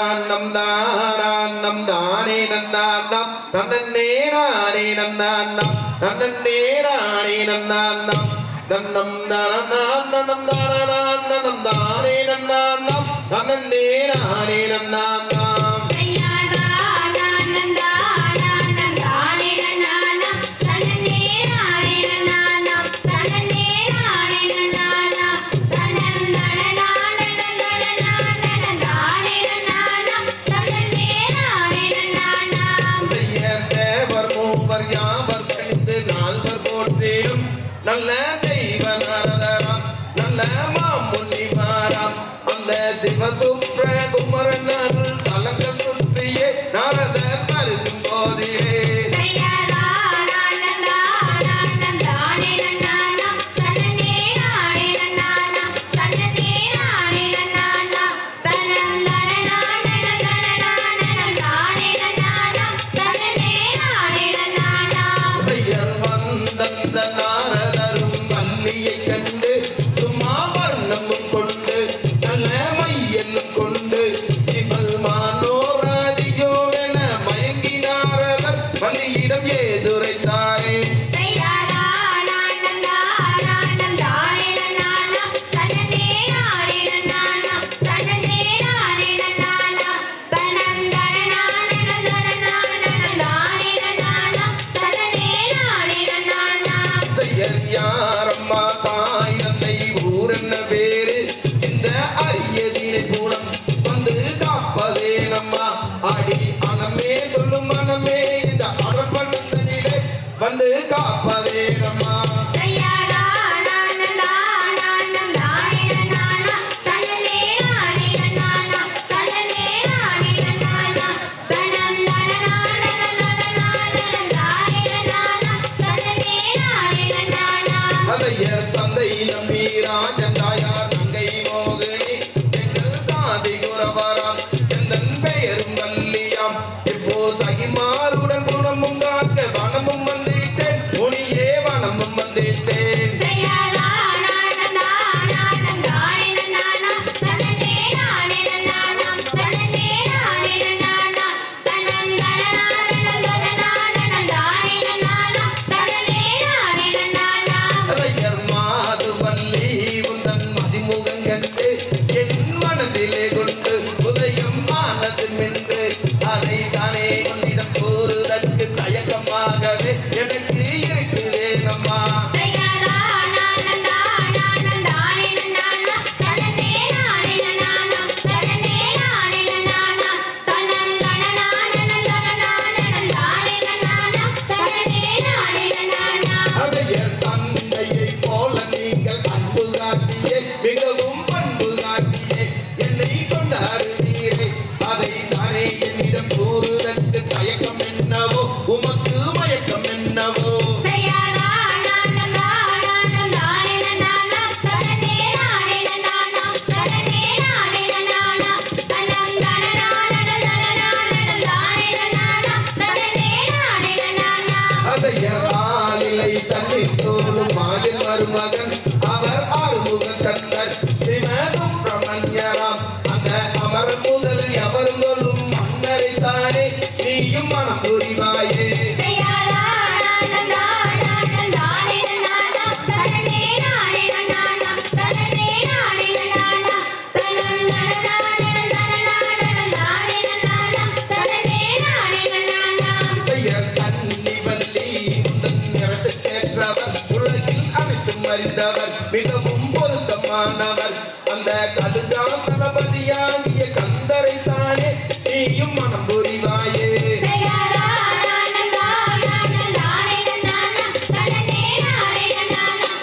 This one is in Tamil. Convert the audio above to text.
Nam da nam da ni nam da nam nam ni na ni nam da nam nam ni na ni nam da nam nam nam da nam nam da nam nam da ni nam da nam nam ni na ni nam da nam நல்ல தெய்வ நாரதராம் நல்ல மாமுனி மாறாம் அந்த சிவசுப்ர குமரன் அருள் கலங்க சுற்றியே நாரதர் பருகும் போதிலே வந்து காப்பதே நம்மா தந்தை நம்பி ராஜதாயா தங்கை மோகினி எங்கள் சாதி குரவராம் எந்தன் பெயரும் வல்லியாம் இப்போ சகிமாருடன் குணமும் காக்க வனமும் வந்திட்டேன் முனியே வனமும் வந்திட்டேன் எனக்கு இருக்குதே நம்மா தந்தையை போல நீங்கள் அன்பு காட்டியே மிகவும் பண்பு காட்டியே என்னை கொண்டாடுவீரே அதை தானே என்னிடம் கூறுதற்கு தயக்கம் என்னவோ உமக்கு மயக்கம் என்னவோ மருமகன் அவர் ஆறுமுக கந்தர் சிவனும் பிரமஞ்சராம் அந்த அமர் முதல் எவர் சொல்லும் மன்னரை தானே நீயும் மனம் புரிவாயே மிகவும் பொருத்தமானவர் அந்த கடுகா தளபதியாகி